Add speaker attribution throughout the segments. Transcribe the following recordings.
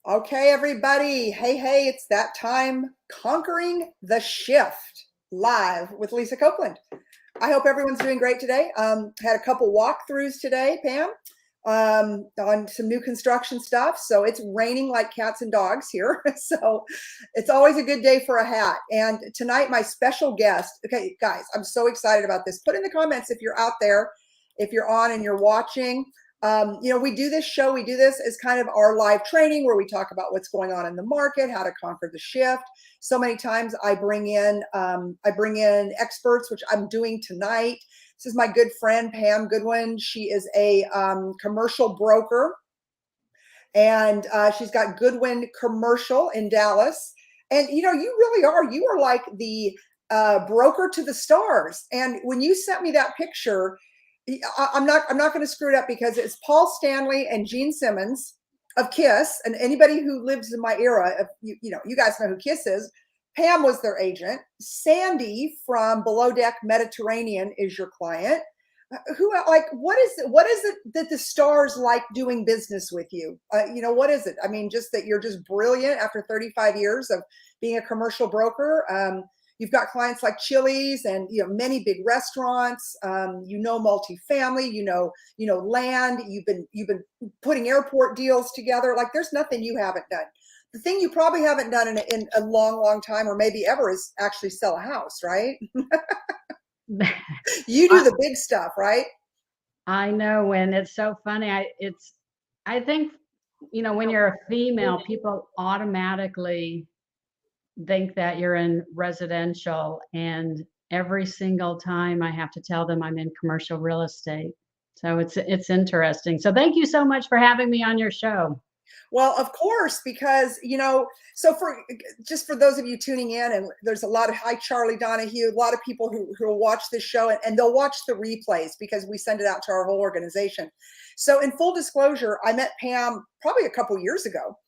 Speaker 1: Okay, everybody. Hey, it's that time. Conquering the Shift live with Lisa Copeland. I hope everyone's doing great today. Had a couple walkthroughs today, Pam, on some new construction stuff. So it's raining like cats and dogs here. So it's always a good day for a hat. And tonight, my special guest. Okay, guys, I'm so excited about this. Put in the comments if you're out there, if you're on and you're watching. We do this show, we do this as kind of our live training where we talk about what's going on in the market, how to conquer the shift. So many times I bring in experts, which I'm doing tonight. This is my good friend, Pam Goodwin. She is a commercial broker, and she's got Goodwin Commercial in Dallas. And, you are like the broker to the stars. And when you sent me that picture, I'm not going to screw it up because it's Paul Stanley and Gene Simmons of Kiss, and anybody who lives in my era, you guys know who Kiss is. Pam was their agent. Sandy from Below Deck Mediterranean is your client. What is it that the stars like doing business with you? What is it? I mean, just that you're just brilliant after 35 years of being a commercial broker. You've got clients like Chili's and many big restaurants. Multifamily. Land. You've been putting airport deals together. Like there's nothing you haven't done. The thing you probably haven't done in a long time, or maybe ever, is actually sell a house, right? You do the big stuff, right?
Speaker 2: I know, when it's so funny. I think, when you're a female, people automatically think that you're in residential, and every single time I have to tell them I'm in commercial real estate. So it's interesting. So thank you so much for having me on your show.
Speaker 1: Well, of course, because, so for those of you tuning in, and there's a lot of, hi, Charlie Donahue, a lot of people who will watch this show, and they'll watch the replays because we send it out to our whole organization. So in full disclosure, I met Pam probably a couple years ago.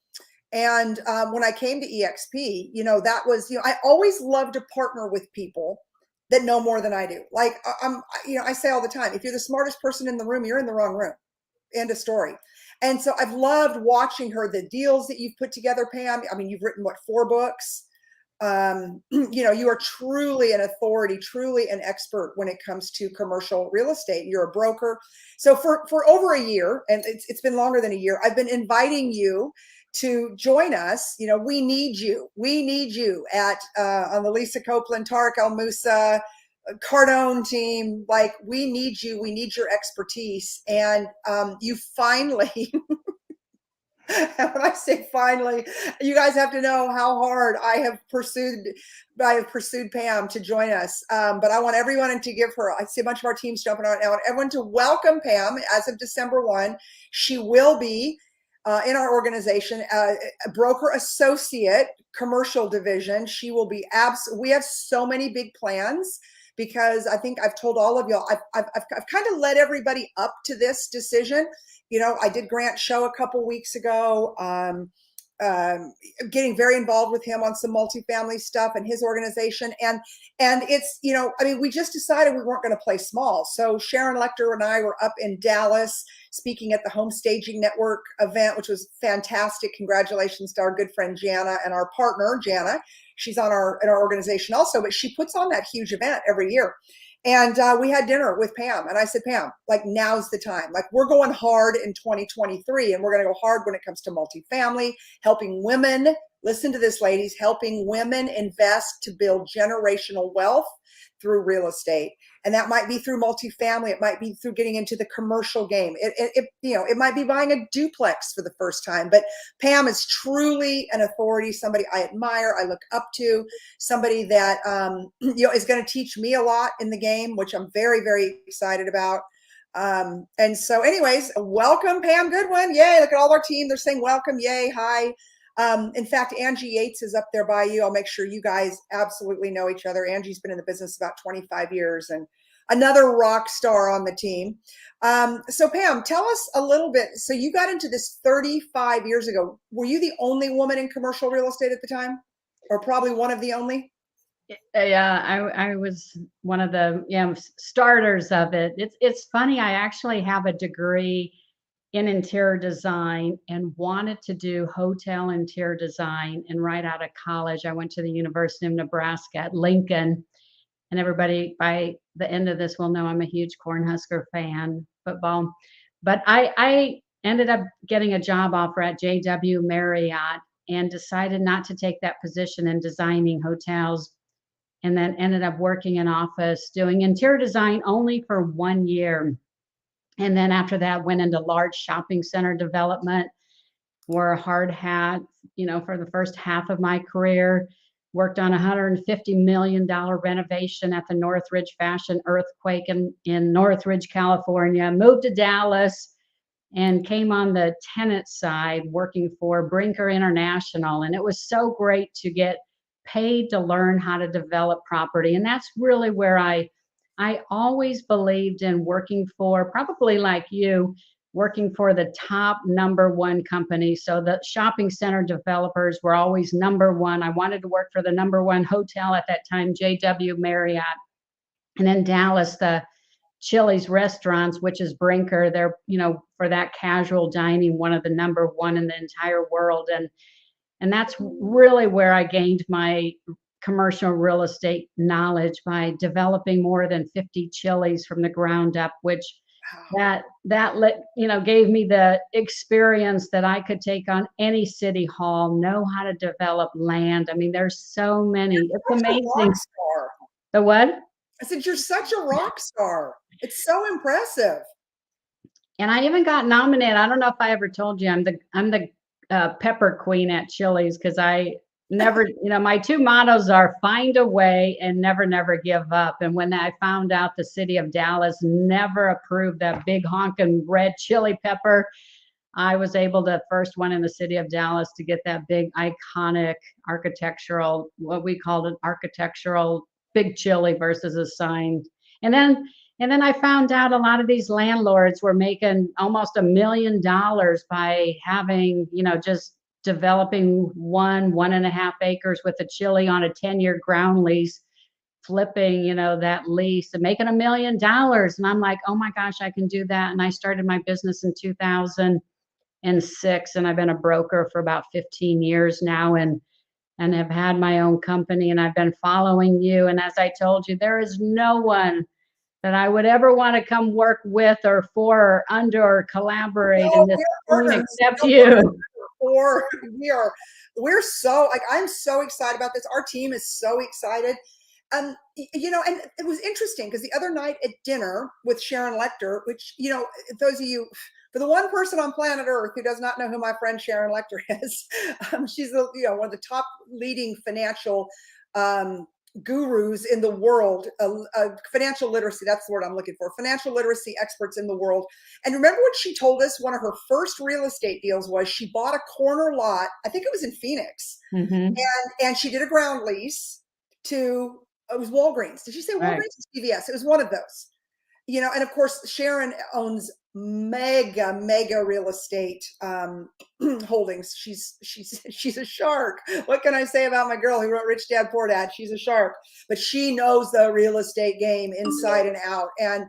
Speaker 1: And when I came to EXP, that was, I always love to partner with people that know more than I do. Like I say all the time, if you're the smartest person in the room, you're in the wrong room. End of story. And so I've loved watching her, the deals that you've put together, Pam. I mean, you've written, what, 4 books? You are truly an authority, truly an expert when it comes to commercial real estate. You're a broker. So for over a year, and it's been longer than a year, I've been inviting you to join us. We need you. We need you at on the Lisa Copeland, Tariq El Moussa, Cardone team. Like, we need you. We need your expertise. And you finally, when I say finally, you guys have to know how hard I have pursued Pam to join us. But I want everyone to give her, I see a bunch of our teams jumping on it now, I want everyone to welcome Pam as of December 1. She will be in our organization, a broker associate, commercial division. She will be we have so many big plans, because I think I've told all of y'all, I've kind of led everybody up to this decision. I did Grant Show a couple weeks ago, getting very involved with him on some multifamily stuff and his organization. And it's, we just decided we weren't going to play small. So Sharon Lecter and I were up in Dallas speaking at the Home Staging Network event, which was fantastic. Congratulations to our good friend Jana and our partner, Jana. She's in our organization also, but she puts on that huge event every year. And we had dinner with Pam, and I said, Pam, like, now's the time. Like, we're going hard in 2023, and we're going to go hard when it comes to multifamily, helping women. Listen to this, ladies, helping women invest to build generational wealth through real estate. And that might be through multifamily. It might be through getting into the commercial game. It might be buying a duplex for the first time. But Pam is truly an authority, somebody I admire, I look up to, somebody that is going to teach me a lot in the game, which I'm very, very excited about. And so, anyways, welcome, Pam Goodwin. Yay! Look at all our team. They're saying welcome. Yay! Hi. In fact, Angie Yates is up there by you. I'll make sure you guys absolutely know each other. Angie's been in the business about 25 years and another rock star on the team. So Pam, tell us a little bit. So you got into this 35 years ago. Were you the only woman in commercial real estate at the time, or probably one of the only?
Speaker 2: Yeah, I was one of the starters of it. It's funny. I actually have a degree in interior design and wanted to do hotel interior design. And right out of college, I went to the University of Nebraska at Lincoln. And everybody by the end of this will know I'm a huge Cornhusker fan, football. But I ended up getting a job offer at JW Marriott and decided not to take that position in designing hotels. And then ended up working in office doing interior design only for 1 year. And then after that, went into large shopping center development, wore a hard hat, for the first half of my career. Worked on a $150 million renovation at the Northridge Fashion earthquake in Northridge, California. Moved to Dallas and came on the tenant side working for Brinker International. And it was so great to get paid to learn how to develop property. And that's really where I always believed in working for, probably like you, working for the top #1 company. So the shopping center developers were always #1. I wanted to work for the #1 hotel at that time, JW Marriott. And in Dallas, the Chili's restaurants, which is Brinker, they're, for that casual dining, one of the #1 in the entire world. And that's really where I gained my commercial real estate knowledge, by developing more than 50 Chili's from the ground up, which
Speaker 1: Wow.
Speaker 2: gave me the experience that I could take on any city hall, know how to develop land. I mean, there's so many. It's
Speaker 1: Such a rock
Speaker 2: amazing.
Speaker 1: star.
Speaker 2: The what?
Speaker 1: I said, you're such a rock star. It's so impressive.
Speaker 2: And I even got nominated. I don't know if I ever told you, I'm the pepper queen at Chili's, because I never, my two mottos are find a way and never, never give up. And when I found out the city of Dallas never approved that big honking red chili pepper, I was able to, first one in the city of Dallas to get that big iconic architectural, what we called an architectural big chili versus a sign. And then I found out a lot of these landlords were making almost $1 million by having, just developing 1.5 acres with a chili on a 10-year ground lease, flipping, that lease and making $1 million. And I'm like, oh my gosh, I can do that. And I started my business in 2006, and I've been a broker for about 15 years now, and have had my own company, and I've been following you. And as I told you, there is no one that I would ever want to come work with or for or under or collaborate in
Speaker 1: No,
Speaker 2: this
Speaker 1: we're
Speaker 2: team
Speaker 1: partners.
Speaker 2: except
Speaker 1: No, we're
Speaker 2: you.
Speaker 1: or we're so, like, I'm so excited about this. Our team is so excited. And it was interesting because the other night at dinner with Sharon Lechter, which, those of you, for the one person on planet Earth who does not know who my friend Sharon Lechter is, she's one of the top leading financial gurus in the world, financial literacy, that's the word I'm looking for, financial literacy experts in the world. And remember what she told us? One of her first real estate deals was she bought a corner lot, I think it was in Phoenix,
Speaker 2: Mm-hmm.
Speaker 1: and she did a ground lease to, it was Walgreens. Did she say Walgreens
Speaker 2: Right.
Speaker 1: or CVS? It was one of those. And of course, Sharon owns mega real estate holdings. She's a shark. What can I say about my girl who wrote Rich Dad Poor Dad? She's a shark, but she knows the real estate game inside and out. And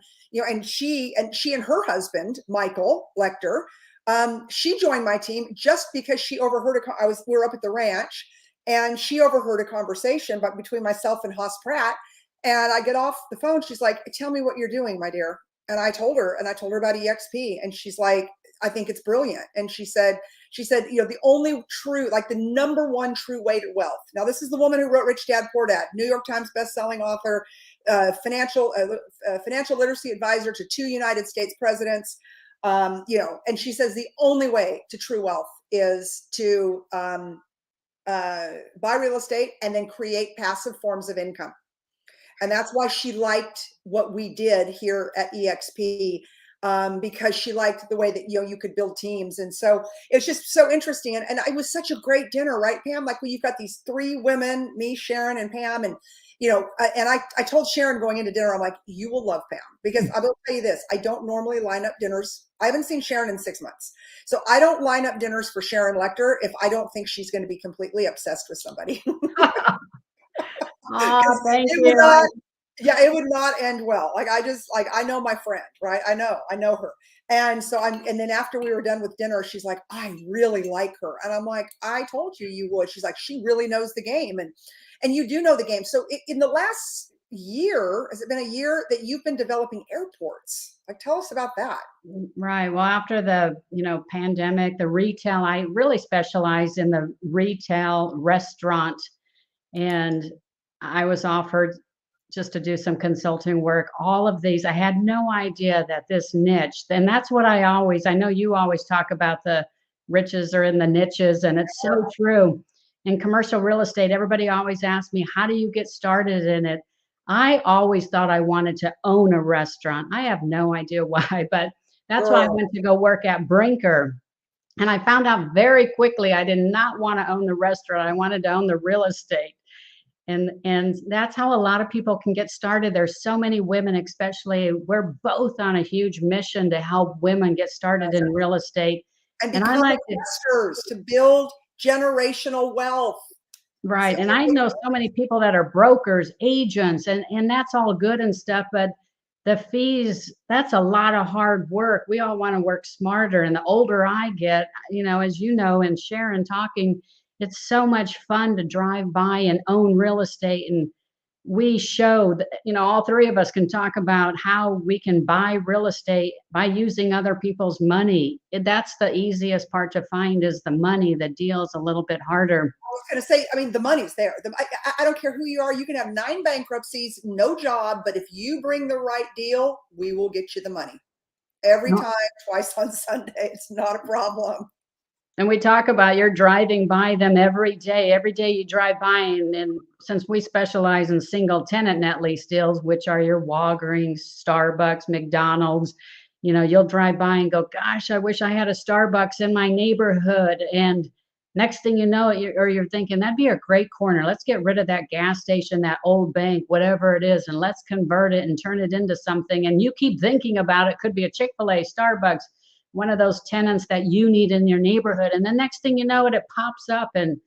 Speaker 1: she and her husband Michael Lechter, she joined my team just because she overheard we were up at the ranch, and she overheard a conversation between myself and Haas Pratt. And I get off the phone. She's like, tell me what you're doing, my dear. And I told her about EXP. And she's like, I think it's brilliant. And she said, the only true, like the #1 true way to wealth. Now, this is the woman who wrote Rich Dad Poor Dad, New York Times bestselling author, financial literacy advisor to 2 United States presidents. And she says the only way to true wealth is to buy real estate and then create passive forms of income. And that's why she liked what we did here at EXP, because she liked the way that, you could build teams. And so it's just so interesting. And it was such a great dinner, right, Pam? Like, you've got these 3 women, me, Sharon, and Pam. And, and I told Sharon going into dinner, I'm like, you will love Pam, because I will tell you this, I don't normally line up dinners. I haven't seen Sharon in 6 months. So I don't line up dinners for Sharon Lechter if I don't think she's going to be completely obsessed with somebody.
Speaker 2: Oh, thank
Speaker 1: It would
Speaker 2: you.
Speaker 1: not, it would not end well. Like, I know my friend, right? I know her. And so and then after we were done with dinner, she's like, I really like her. And I'm like, I told you you would. She's like, she really knows the game. And you do know the game. So in the last year, has it been a year that you've been developing airports? Like, tell us about that.
Speaker 2: Right. Well, after the, pandemic, the retail, I really specialized in the retail restaurant, and I was offered just to do some consulting work. All of these, I had no idea that this niche, and that's what I know you always talk about, the riches are in the niches, and it's so true. In commercial real estate, everybody always asks me, how do you get started in it? I always thought I wanted to own a restaurant. I have no idea why, but that's why I
Speaker 1: Girl,
Speaker 2: went to go work at Brinker. And I found out very quickly I did not want to own the restaurant. I wanted to own the real estate. And that's how a lot of people can get started. There's so many women, especially, we're both on a huge mission to help women get started in real estate.
Speaker 1: and
Speaker 2: And I
Speaker 1: become
Speaker 2: like to,
Speaker 1: investors to build generational wealth.
Speaker 2: right.
Speaker 1: So,
Speaker 2: And I know so many people that are brokers, agents, and that's all good and stuff, but the fees, that's a lot of hard work. We all want to work smarter. And the older I get, as you know, and Sharon talking, it's so much fun to drive by and own real estate. And we show that, all three of us can talk about how we can buy real estate by using other people's money. That's the easiest part to find, is the money. The deal's a little bit harder.
Speaker 1: I was going to say, I mean, the money's there. I don't care who you are. You can have 9 bankruptcies, no job, but if you bring the right deal, we will get you the money every
Speaker 2: No.
Speaker 1: time, twice on Sunday. It's not a problem.
Speaker 2: And we talk about, you're driving by them every day. Every day you drive by, and since we specialize in single tenant net lease deals, which are your Walgreens, Starbucks, McDonald's, you'll drive by and go, gosh, I wish I had a Starbucks in my neighborhood. And next thing you know, you're thinking, that'd be a great corner. Let's get rid of that gas station, that old bank, whatever it is, and let's convert it and turn it into something. And you keep thinking about it. Could be a Chick-fil-A, Starbucks, one of those tenants that you need in your neighborhood. And the next thing you know, it pops up, and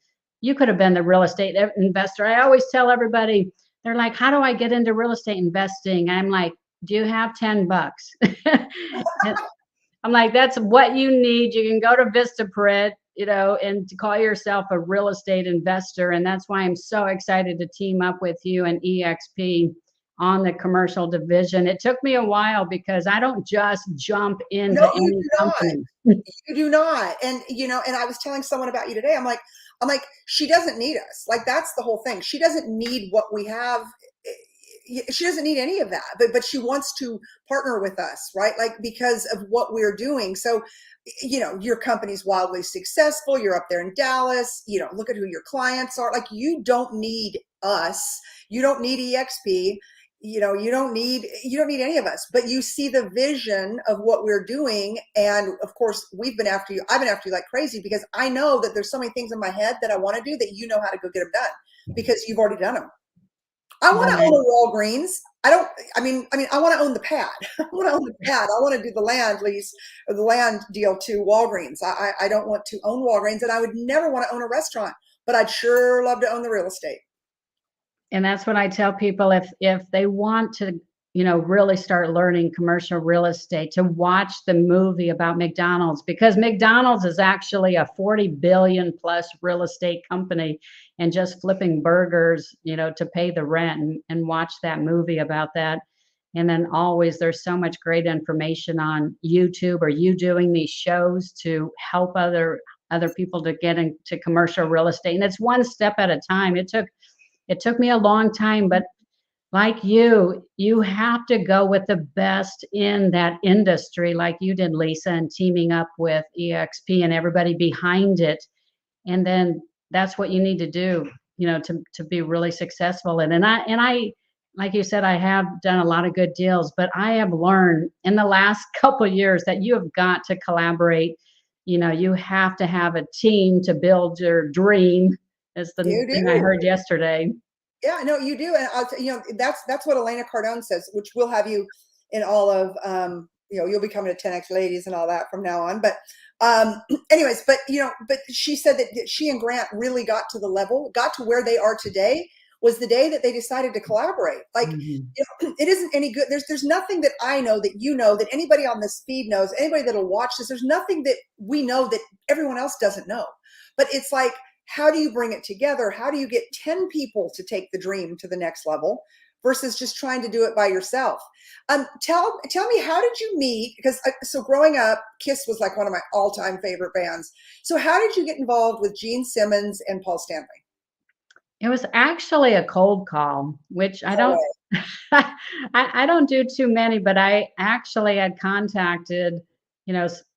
Speaker 2: you could have been the real estate investor. I always tell everybody, they're like, how do I get into real estate investing? I'm like, do you have $10? I'm like, that's what you need. You can go to Vistaprint, and to call yourself a real estate investor. And that's why I'm so excited to team up with you and EXP on the commercial division. It took me a while because I don't just jump into
Speaker 1: No, you
Speaker 2: any
Speaker 1: do not.
Speaker 2: company.
Speaker 1: You do not. And, and I was telling someone about you today. I'm like, she doesn't need us. Like, that's the whole thing. She doesn't need what we have. She doesn't need any of that, but she wants to partner with us, right? Like, because of what we're doing. So, your company's wildly successful. You're up there in Dallas, look at who your clients are. Like, you don't need us. You don't need EXP. You don't need any of us, but you see the vision of what we're doing. And of course, I've been after you like crazy, because I know that there's so many things in my head that I want to do that how to go get them done, because you've already done them. I want to own a Walgreens. I want to own the pad. I want to own the pad. I want to do the land lease or the land deal to Walgreens. I don't want to own Walgreens, and I would never want to own a restaurant, but I'd sure love to own the real estate.
Speaker 2: And that's what I tell people, if they want to, really start learning commercial real estate, to watch the movie about McDonald's, because McDonald's is actually a 40 billion plus real estate company, and just flipping burgers, to pay the rent, and watch that movie about that. And then always, there's so much great information on YouTube, or you doing these shows to help other people to get into commercial real estate. And it's one step at a time. It took me a long time, but like you have to go with the best in that industry, like you did, Lisa, and teaming up with EXP and everybody behind it. And then that's what you need to do, to be really successful. And I, like you said, I have done a lot of good deals, but I have learned in the last couple of years that you have got to collaborate. You have to have a team to build your dream. Is the thing I heard yesterday.
Speaker 1: Yeah, no, you do. And that's what Elena Cardone says, which we'll have you in all of, you'll be coming to 10X ladies and all that from now on. But anyways, but she said that she and Grant really got to where they are today was the day that they decided to collaborate. Like,
Speaker 2: Mhm.
Speaker 1: it isn't any good. There's nothing that I know, that you know, that anybody on this feed knows, anybody that'll watch this. There's nothing that we know that everyone else doesn't know. But it's like, how do you bring it together? How do you get 10 people to take the dream to the next level versus just trying to do it by yourself? Tell me, how did you meet? Because so growing up, Kiss was like one of my all-time favorite bands. So how did you get involved with Gene Simmons and Paul Stanley?
Speaker 2: It was actually a cold call, which I
Speaker 1: No
Speaker 2: don't
Speaker 1: way.
Speaker 2: I don't do too many, but I actually had contacted,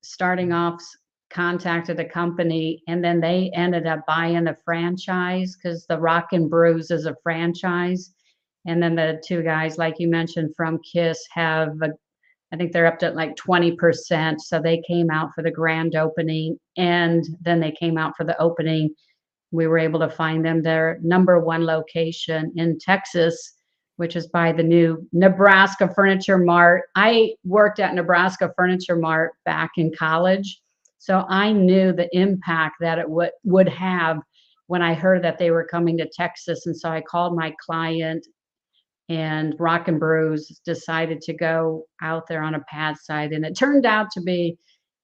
Speaker 2: starting off, contacted a company, and then they ended up buying a franchise because the Rock and Brews is a franchise. And then the two guys, like you mentioned, from Kiss I think they're up to like 20%. So they came out for the grand opening, and then they came out for the opening. We were able to find them their number one location in Texas, which is by the new Nebraska Furniture Mart. I worked at Nebraska Furniture Mart back in college, so I knew the impact that it would have when I heard that they were coming to Texas. And so I called my client, and Rock and Brews decided to go out there on a pad site, and it turned out to be,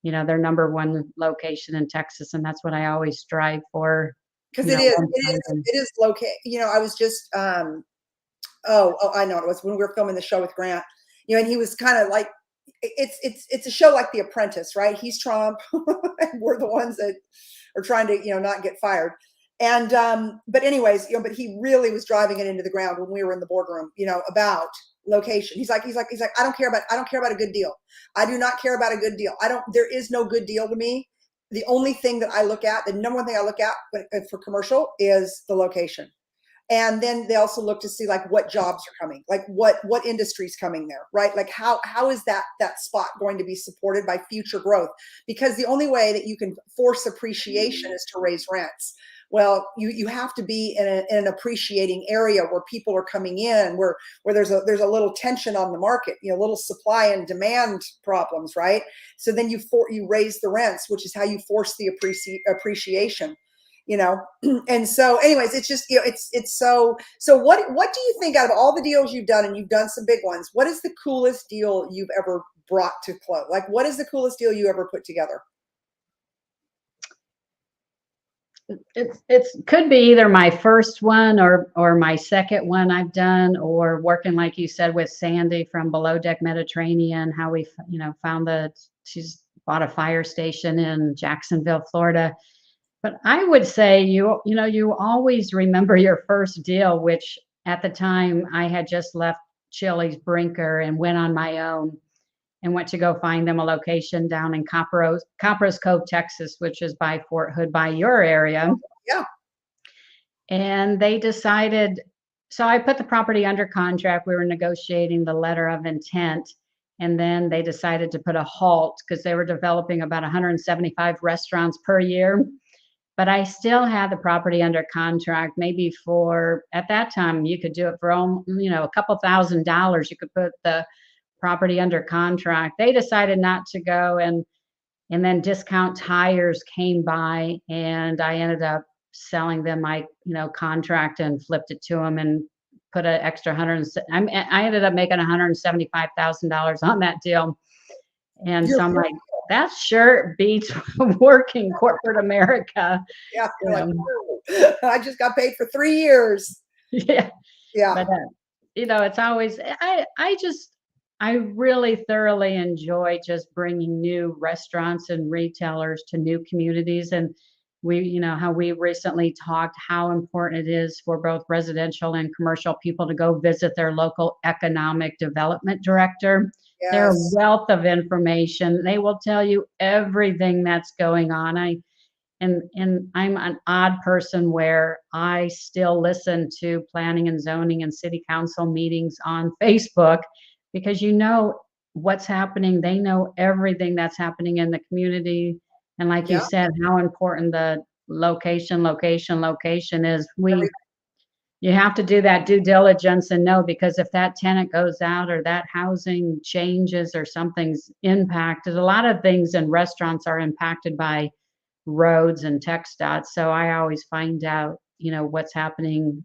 Speaker 2: their number one location in Texas, and that's what I always strive for.
Speaker 1: Because
Speaker 2: You know, one time.
Speaker 1: it is located. I was just oh, I know it was when we were filming the show with Grant. And he was kind of like, it's a show like The Apprentice, right? He's Trump, and we're the ones that are trying to not get fired. And but anyways, but he really was driving it into the ground when we were in the boardroom, about location. He's like, I don't care about a good deal. I do not care about a good deal. There is no good deal to me. The only thing that I look at, the number one thing I look at for commercial, is the location. And then they also look to see like what jobs are coming, like what industry's coming there, right? Like how is that spot going to be supported by future growth? Because the only way that you can force appreciation is to raise rents. Well, you have to be in an appreciating area where people are coming in, where there's a little tension on the market, little supply and demand problems, right? So then you raise the rents, which is how you force the appreciation. And so anyways, it's just, it's so what do you think, out of all the deals you've done, and you've done some big ones, what is the coolest deal you've ever brought to close? Like, what is the coolest deal you ever put together?
Speaker 2: It's could be either my first one or my second one I've done, or working, like you said, with Sandy from Below Deck Mediterranean, how we found she's bought a fire station in Jacksonville, Florida. But I would say you always remember your first deal, which at the time I had just left Chili's Brinker and went on my own and went to go find them a location down in Copperas Cove, Texas, which is by Fort Hood, by your area.
Speaker 1: Yeah.
Speaker 2: And they decided, so I put the property under contract. We were negotiating the letter of intent. And then they decided to put a halt because they were developing about 175 restaurants per year. But I still had the property under contract, maybe for, at that time, you could do it for, a couple $1,000s. You could put the property under contract. They decided not to go, and then Discount Tires came by, and I ended up selling them my contract and flipped it to them and put an extra I ended up making $175,000 on that deal. And so I'm like, that sure beats working corporate America.
Speaker 1: Yeah. Like, I just got paid for 3 years.
Speaker 2: Yeah.
Speaker 1: Yeah.
Speaker 2: But it's always, I really thoroughly enjoy just bringing new restaurants and retailers to new communities. And how we recently talked how important it is for both residential and commercial people to go visit their local economic development director. They're a
Speaker 1: Yes.
Speaker 2: wealth of information. They will tell you everything that's going on. And I'm an odd person where I still listen to planning and zoning and city council meetings on Facebook, because what's happening. They know everything that's happening in the community. And like you
Speaker 1: Yeah.
Speaker 2: said, how important the location is.
Speaker 1: Every-
Speaker 2: You have to do that due diligence and know, because if that tenant goes out or that housing changes or something's impacted, a lot of things in restaurants are impacted by roads and tech dots. So I always find out, what's happening,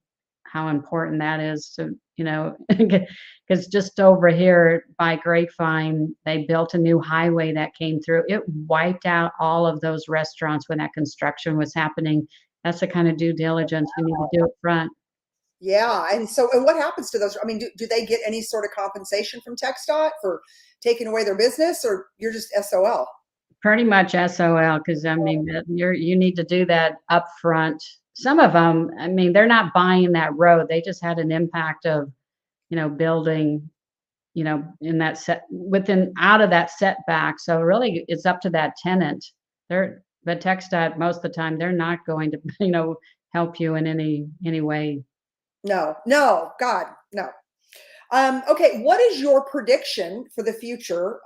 Speaker 2: how important that is to, because just over here by Grapevine, they built a new highway that came through. It wiped out all of those restaurants when that construction was happening. That's the kind of due diligence you need to do up front.
Speaker 1: Yeah. And so, and what happens to those? I mean, do they get any sort of compensation from TxDOT for taking away their business, or you're just SOL?
Speaker 2: Pretty much SOL, because I mean, you need to do that upfront. Some of them, I mean, they're not buying that road. They just had an impact of, building, in that set within out of that setback. So really, it's up to that tenant. But TxDOT, most of the time, they're not going to, help you in any way.
Speaker 1: No, no, God, no. Okay, what is your prediction for the future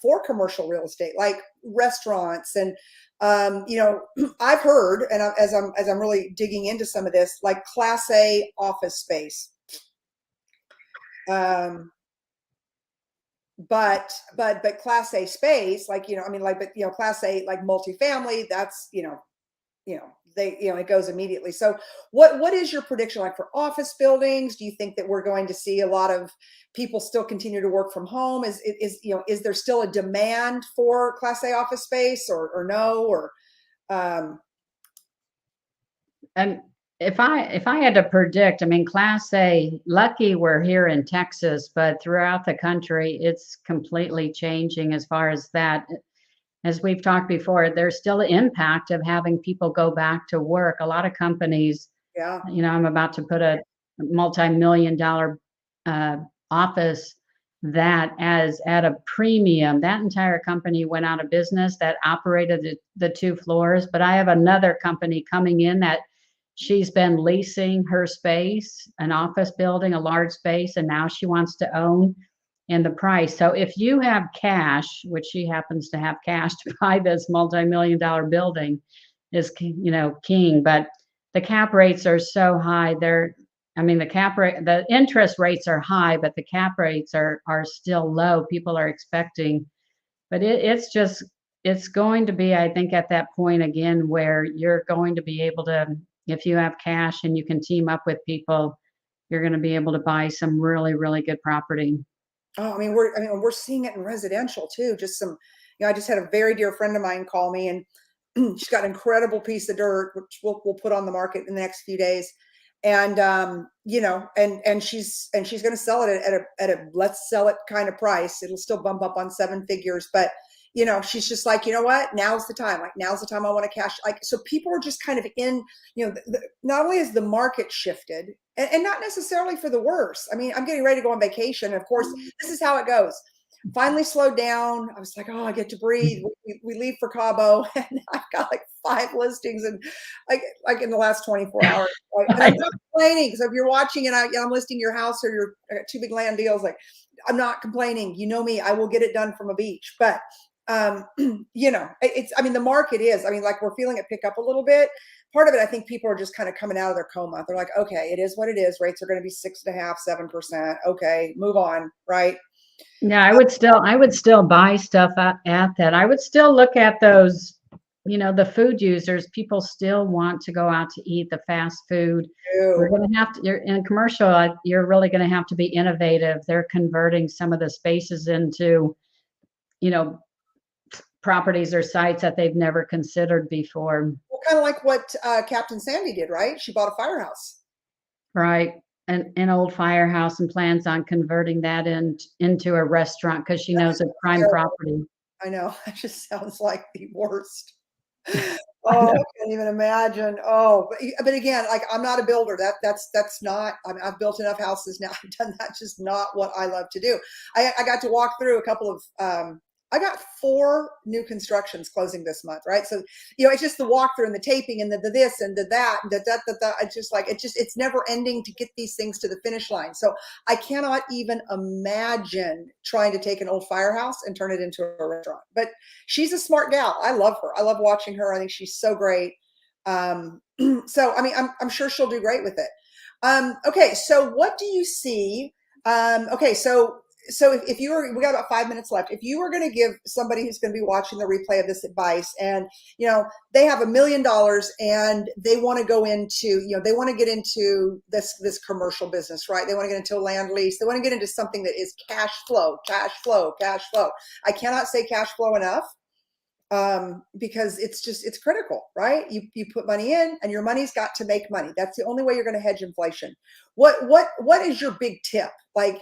Speaker 1: for commercial real estate, like restaurants and I've heard, and as I'm really digging into some of this, like Class A office space. Um, but Class A space, like I mean, like but Class A like multifamily, that's it goes immediately. So what is your prediction like for office buildings? Do you think that we're going to see a lot of people still continue to work from home? Is there still a demand for Class A office space or no? Or
Speaker 2: And if I had to predict, I mean, Class A, lucky we're here in Texas, but throughout the country, it's completely changing as far as that. As we've talked before, there's still an impact of having people go back to work. A lot of companies,
Speaker 1: yeah.
Speaker 2: I'm about to put a multi-million dollar office that as at a premium. That entire company went out of business that operated the 2 floors. But I have another company coming in that she's been leasing her space, an office building, a large space, and now she wants to own and the price. So if you have cash, which she happens to have cash to buy this multi-million dollar building, is king. But the cap rates are so high. The interest rates are high, but the cap rates are still low. People are expecting, but it's going to be, I think, at that point again where you're going to be able to, if you have cash and you can team up with people, you're going to be able to buy some really, really good property.
Speaker 1: Oh, we're seeing it in residential too. Just I just had a very dear friend of mine call me, and she's got an incredible piece of dirt, which we'll put on the market in the next few days. And and she's going to sell it at a let's sell it kind of price. It'll still bump up on 7 figures, but she's just like, you know what? Now's the time. Like now's the time I want to cash. Like so, people are just kind of in. Not only is the market shifted, and not necessarily for the worse. I mean, I'm getting ready to go on vacation. And of course, this is how it goes. Finally slowed down. I was like, oh, I get to breathe. We leave for Cabo, and I've got like 5 listings, and like in the last 24 hours. Right? And I'm not complaining. So if you're watching and I'm listing your house or your 2 big land deals, like I'm not complaining. You know me, I will get it done from a beach. But the market is. I mean, like we're feeling it pick up a little bit. Part of it, I think people are just kind of coming out of their coma. They're like, okay, it is what it is. Rates are going to be 6.5%, 7%. Okay, move on, right?
Speaker 2: Yeah, I would still buy stuff at that. I would still look at those, the food users. People still want to go out to eat the fast food. We're going to have to, you're in commercial, you're really going to have to be innovative. They're converting some of the spaces into, properties or sites that they've never considered before.
Speaker 1: Well, kind of like what Captain Sandy did, right? She bought a firehouse.
Speaker 2: Right. An old firehouse and plans on converting that into a restaurant because she knows it's prime property.
Speaker 1: I know. That just sounds like the worst. Oh, I can't even imagine. Oh, but again, like I'm not a builder. That's not. I've built enough houses now. I've done that. Just not what I love to do. I got to walk through a couple of. I got 4 new constructions closing this month, right? So it's just the walkthrough and the taping and the this and the that and the. It's just like it's never ending to get these things to the finish line. So I cannot even imagine trying to take an old firehouse and turn it into a restaurant. But she's a smart gal. I love her. I love watching her. I think she's so great. So I mean, I'm sure she'll do great with it. Okay, so what do you see? Okay, so so if you were, we got about 5 minutes left. If you were going to give somebody who's going to be watching the replay of this advice, and they have $1 million and they want to go into, they want to get into this commercial business, right? They want to get into a land lease. They want to get into something that is cash flow, cash flow, cash flow. I cannot say cash flow enough. Because it's critical, right? You put money in, and your money's got to make money. That's the only way you're going to hedge inflation. What is your big tip? Like,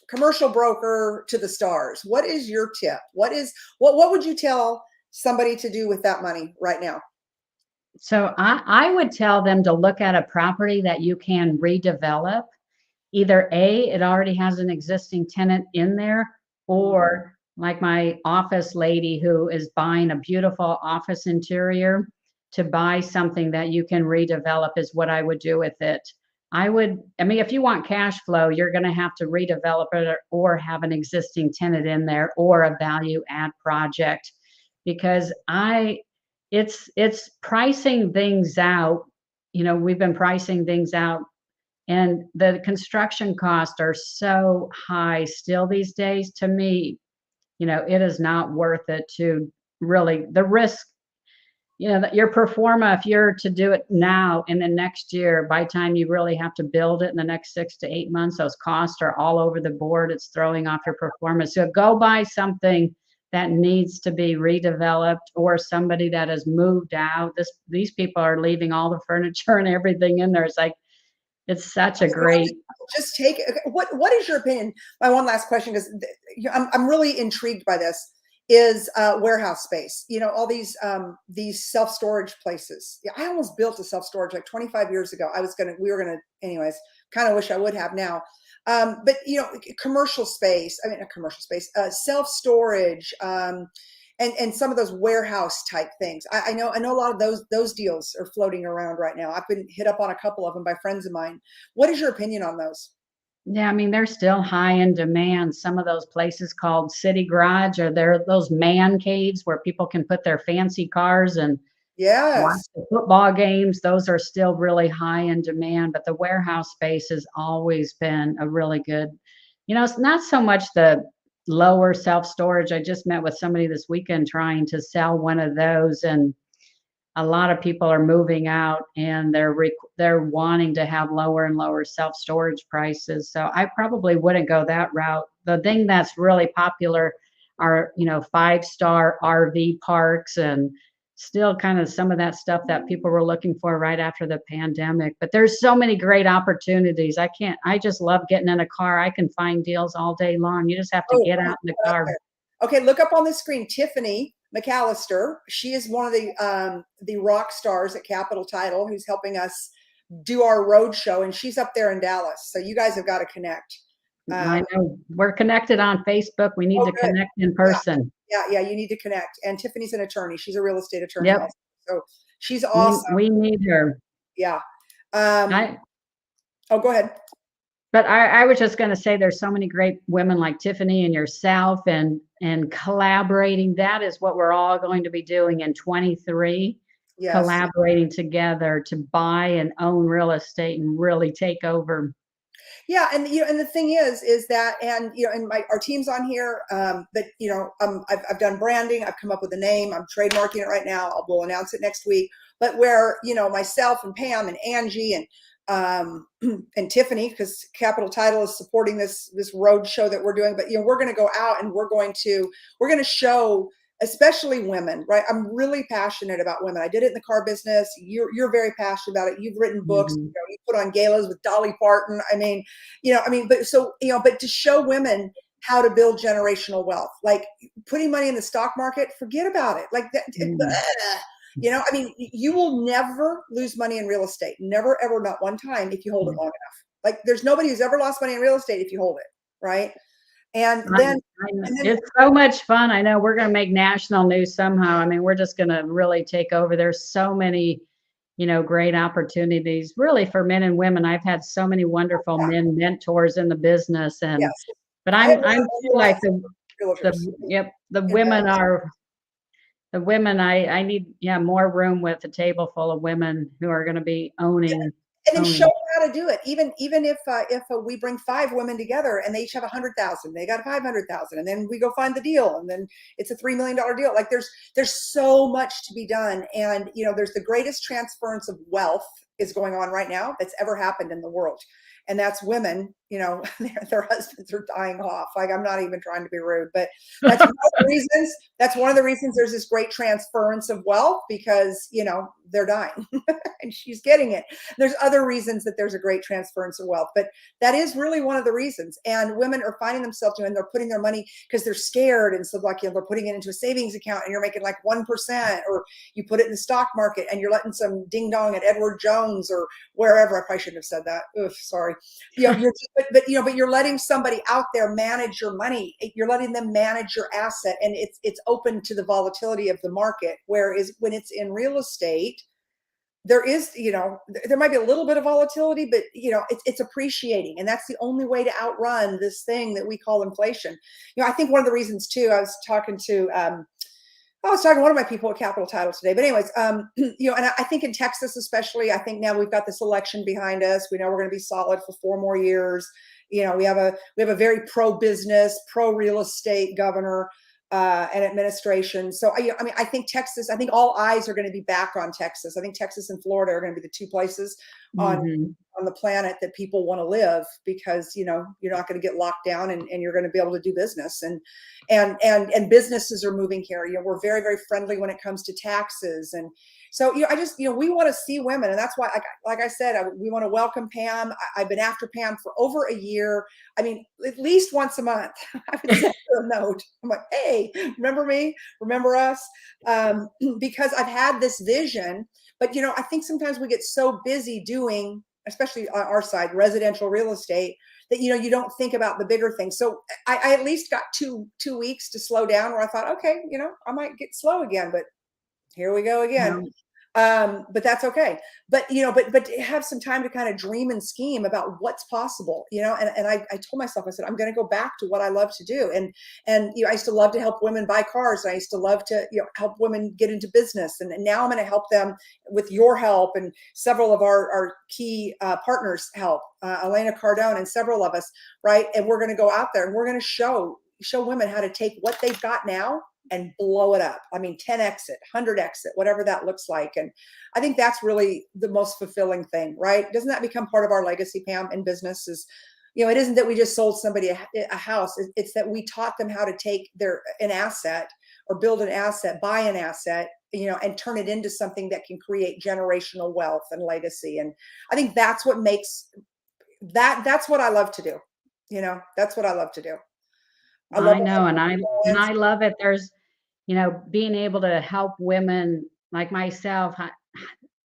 Speaker 1: commercial broker to the stars. What is your tip? What would you tell somebody to do with that money right now?
Speaker 2: So I would tell them to look at a property that you can redevelop. Either A, it already has an existing tenant in there, or like my office lady who is buying a beautiful office interior, to buy something that you can redevelop is what I would do with it. I mean, if you want cash flow, you're going to have to redevelop it or have an existing tenant in there or a value add project, because it's pricing things out. We've been pricing things out, and the construction costs are so high still these days. To me, it is not worth it to really the risk. That your pro forma, if you're to do it now and then next year, by the time you really have to build it in the next 6 to 8 months, those costs are all over the board. It's throwing off your performance. So go buy something that needs to be redeveloped, or somebody that has moved out. These people are leaving all the furniture and everything in there. It's like, it's such a great.
Speaker 1: Just take what is your opinion? My one last question, because I'm really intrigued by this, is warehouse space. All these self-storage places. Yeah, I almost built a self-storage like 25 years ago. We were gonna, anyways, kind of wish I would have now. But commercial space, I mean, a commercial space, self-storage, and some of those warehouse type things. I know a lot of those deals are floating around right now. I've been hit up on a couple of them by friends of mine. What is your opinion on those?
Speaker 2: Yeah, I mean, they're still high in demand. Some of those places called City Garage, or they're those man caves where people can put their fancy cars and watch
Speaker 1: Yes.
Speaker 2: the football games. Those are still really high in demand, but the warehouse space has always been a really good, it's not so much the lower self-storage. I just met with somebody this weekend trying to sell one of those, and a lot of people are moving out, and they're wanting to have lower and lower self-storage prices. So I probably wouldn't go that route. The thing that's really popular are, 5-star RV parks, and still kind of some of that stuff that people were looking for right after the pandemic. But there's so many great opportunities. I just love getting in a car. I can find deals all day long. You just have to get out in the car.
Speaker 1: Okay, look up on the screen, Tiffany McAllister. She is one of the rock stars at Capital Title, who's helping us do our road show, and she's up there in Dallas. So you guys have got to connect.
Speaker 2: I know we're connected on Facebook. We need to
Speaker 1: good.
Speaker 2: connect in person.
Speaker 1: Yeah, you need to connect. And Tiffany's an attorney. She's a real estate attorney.
Speaker 2: Yep.
Speaker 1: Also. So she's awesome.
Speaker 2: We need her.
Speaker 1: Yeah.
Speaker 2: Oh,
Speaker 1: go ahead.
Speaker 2: But I was just going to say, there's so many great women like Tiffany and yourself, and collaborating. That is what we're all going to be doing in 23. Yes. Collaborating together to buy and own real estate and really take over.
Speaker 1: Yeah, and and the thing is that, and and our team's on here. But I've done branding. I've come up with a name. I'm trademarking it right now. We'll announce it next week. But where myself and Pam and Angie and Tiffany, because Capital Title is supporting this road show that we're doing. But we're going to go out, and we're going to show, especially women, right? I'm really passionate about women. I did it in the car business. You're very passionate about it. You've written books.
Speaker 2: Mm-hmm.
Speaker 1: You put on galas with Dolly Parton. But to show women how to build generational wealth, like putting money in the stock market, forget about it. Like that. Mm-hmm. You will never lose money in real estate. Never, ever, not one time, if you hold it long enough. Like there's nobody who's ever lost money in real estate if you hold it, right? And then
Speaker 2: it's so much fun. I know we're going to make national news somehow. I mean, we're just going to really take over. There's so many, great opportunities really for men and women. I've had so many wonderful men mentors in the business, and
Speaker 1: yes.
Speaker 2: But I'm like the women are. The women, I need more room with a table full of women who are going to be owning.
Speaker 1: And then show got to do it. Even if we bring 5 women together and they each have 100,000, they got 500,000, and then we go find the deal, and then it's a $3 million deal. Like there's so much to be done, and there's the greatest transference of wealth is going on right now that's ever happened in the world, and that's women. Their husbands are dying off. Like, I'm not even trying to be rude, but that's one of the reasons. That's one of the reasons there's this great transference of wealth, because they're dying, and she's getting it. There's other reasons that there's a great transference of wealth, but that is really one of the reasons. And women are finding themselves doing. They're putting their money because they're scared, and so like they're putting it into a savings account, and you're making like 1%, or you put it in the stock market, and you're letting some ding dong at Edward Jones or wherever. I probably shouldn't have said that. Oof, sorry. But you're letting somebody out there manage your money. You're letting them manage your asset, and it's open to the volatility of the market. Whereas when it's in real estate, there is, there might be a little bit of volatility, but it's appreciating, and that's the only way to outrun this thing that we call inflation. I think one of the reasons too, I was talking to one of my people at Capital Title today, but anyways, and I think in Texas especially, I think now we've got this election behind us. We know we're going to be solid for 4 more years. We have a very pro-business, pro-real estate governor and administration. So I think Texas. I think all eyes are going to be back on Texas. I think Texas and Florida are going to be the 2 places on the planet that people want to live, because you're not going to get locked down, and you're going to be able to do business, and businesses are moving here. We're very, very friendly when it comes to taxes, and so we want to see women, and that's why, like I said, we want to welcome Pam. I've been after Pam for over a year. I mean, at least once a month, I would send her a note. I'm like, hey, remember me? Remember us? Because I've had this vision. But, I think sometimes we get so busy doing, especially on our side, residential real estate, that, you don't think about the bigger things. So I at least got two weeks to slow down, where I thought, okay, I might get slow again, but here we go again. But that's okay. But but have some time to kind of dream and scheme about what's possible, and I told myself, I said, I'm going to go back to what I love to do. And I used to love to help women buy cars. I used to love to help women get into business. And now I'm going to help them with your help, and several of our key partners help, Elena Cardone and several of us, right? And we're going to go out there, and we're going to show women how to take what they've got now and blow it up. I mean, 10x it, 100x it, whatever that looks like. And I think that's really the most fulfilling thing, right? Doesn't that become part of our legacy, Pam, in business? Is, it isn't that we just sold somebody a house. It's that we taught them how to take an asset, or build an asset, buy an asset, and turn it into something that can create generational wealth and legacy. And I think that's what makes that's what I love to do. That's what I love to do.
Speaker 2: I know, and I love it. There's, being able to help women like myself.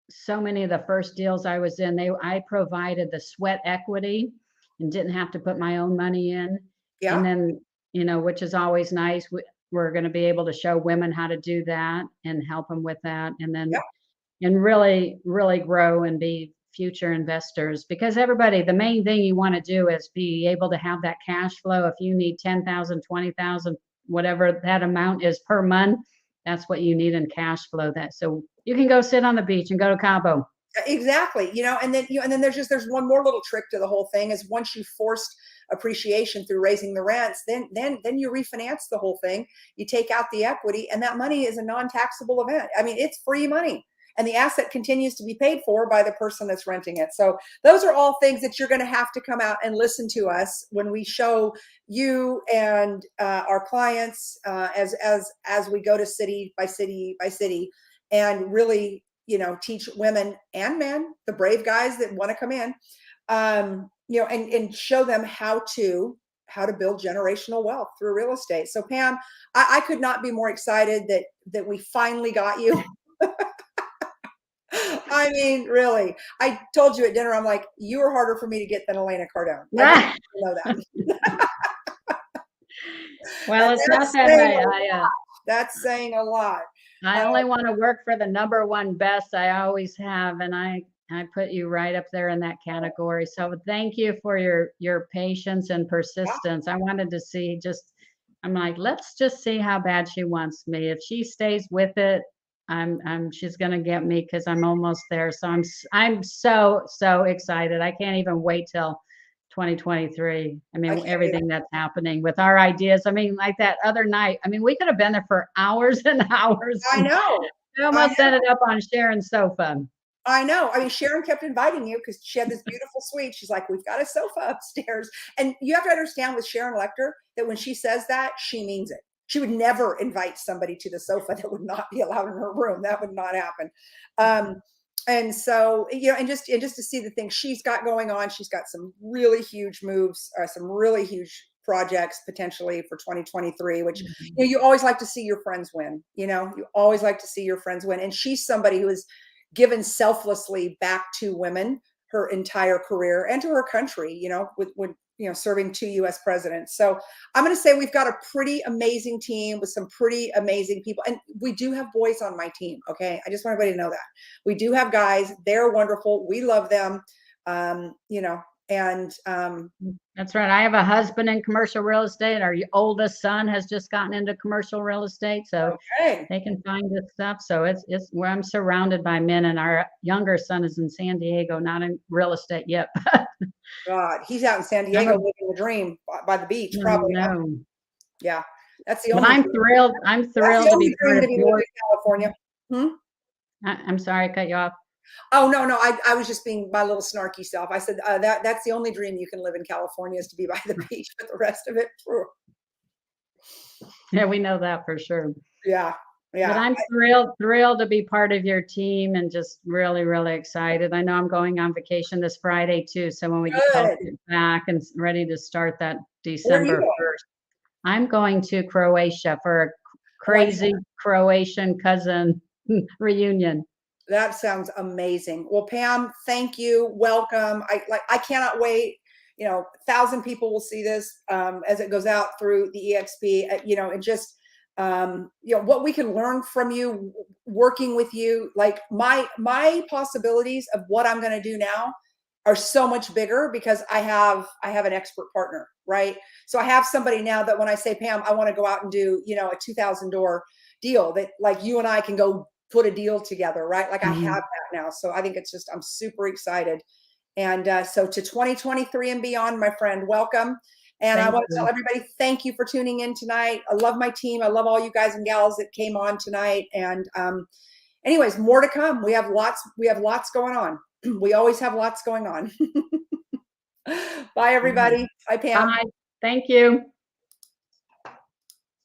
Speaker 2: So many of the first deals I was in, I provided the sweat equity and didn't have to put my own money in.
Speaker 1: Yeah.
Speaker 2: And then, which is always nice. We're going to be able to show women how to do that and help them with that. And then, and really, really grow and be future investors, because the main thing you want to do is be able to have that cash flow. If you need 10,000, 20,000, whatever that amount is per month, that's what you need in cash flow. So you can go sit on the beach and go to Cabo.
Speaker 1: Exactly. And then there's one more little trick to the whole thing, is once you forced appreciation through raising the rents, then you refinance the whole thing. You take out the equity, and that money is a non-taxable event. I mean, it's free money. And the asset continues to be paid for by the person that's renting it. So those are all things that you're going to have to come out and listen to us when we show you and our clients as we go to city by city by city, and really, teach women and men, the brave guys that want to come in, and show them how to build generational wealth through real estate. So Pam, I could not be more excited that we finally got you. I mean, really, I told you at dinner, I'm like, you were harder for me to get than Elena Cardone. I didn't know that.
Speaker 2: Well, it's not that way.
Speaker 1: That's saying a lot.
Speaker 2: I only want to work for the #1 best. I always have, and I put you right up there in that category. So thank you for your patience and persistence. I wanted to see I'm like, let's just see how bad she wants me. If she stays with it, she's gonna get me because I'm almost there. So I'm so excited. I can't even wait till 2023. I
Speaker 1: I
Speaker 2: mean,
Speaker 1: can't either.
Speaker 2: everything that's happening with our ideas. I mean, like that other night. I mean, we could have been there for hours and hours.
Speaker 1: I
Speaker 2: And
Speaker 1: know.
Speaker 2: we
Speaker 1: I
Speaker 2: almost ended up on Sharon's sofa.
Speaker 1: I know. I mean, Sharon kept inviting you because she had this beautiful suite. She's like, we've got a sofa upstairs. And you have to understand with Sharon Lecter that when she says that, she means it. She would never invite somebody to the sofa that would not be allowed in her room. That would not happen. And so, you know, and just to see the things she's got going on, she's got some really huge moves, some really huge projects potentially for 2023, which, you know, you always like to see your friends win. You know, you always like to see your friends win. And she's somebody who is given selflessly back to women her entire career and to her country, you know, with you know, serving 2 US presidents. So I'm going to say we've got a pretty amazing team with some pretty amazing people. And we do have boys on my team. Okay. I just want everybody to know that we do have guys. They're wonderful. We love them. You know, and
Speaker 2: That's right. I have a husband in commercial real estate. Our oldest son has just gotten into commercial real estate, so
Speaker 1: okay.
Speaker 2: they can find this stuff. So it's where I'm surrounded by men, and our younger son is in San Diego, not in real estate yet.
Speaker 1: God, he's out in San
Speaker 2: I'm
Speaker 1: Diego
Speaker 2: a,
Speaker 1: living the dream by the beach,
Speaker 2: I
Speaker 1: probably. Huh?
Speaker 2: know.
Speaker 1: Yeah, that's the
Speaker 2: But
Speaker 1: only.
Speaker 2: I'm thrilled. I'm
Speaker 1: That's
Speaker 2: thrilled
Speaker 1: the
Speaker 2: to
Speaker 1: only
Speaker 2: be part
Speaker 1: dream to
Speaker 2: of
Speaker 1: be living
Speaker 2: your.
Speaker 1: in California. Hmm?
Speaker 2: I'm sorry, I cut you off.
Speaker 1: Oh no, no, I was just being my little snarky self. I said that's the only dream you can live in California is to be by the beach, but the rest of it,
Speaker 2: Yeah, we know that for sure.
Speaker 1: yeah,
Speaker 2: But
Speaker 1: yeah.
Speaker 2: I'm thrilled to be part of your team and just really excited. I know I'm going on vacation this Friday too. So when we both
Speaker 1: Good.
Speaker 2: get back and ready to start that
Speaker 1: Where are you
Speaker 2: December
Speaker 1: going?
Speaker 2: 1st, I'm going to Croatia for a
Speaker 1: Oh,
Speaker 2: crazy Croatian cousin reunion.
Speaker 1: that sounds amazing. Well, Pam, thank you. Welcome. I cannot wait. You know, 1,000 people will see this as it goes out through the EXP. You know, and just you know what we can learn from you, working with you. Like my possibilities of what I'm going to do now are so much bigger because I have an expert partner, right? So I have somebody now that when I say, Pam, I want to go out and do, you know, a 2,000 door deal, that like you and I can go put a deal together, right? Like I have
Speaker 2: Mhm.
Speaker 1: that now. So I think it's just, I'm super excited. And so to 2023 and beyond, my friend, welcome. And I
Speaker 2: Thank
Speaker 1: want to tell
Speaker 2: you.
Speaker 1: everybody, thank you for tuning in tonight. I love my team. I love all you guys and gals that came on tonight. And anyways, more to come. We have lots going on. We always have lots going on. Bye, everybody. Bye, Pam.
Speaker 2: Bye. Thank you.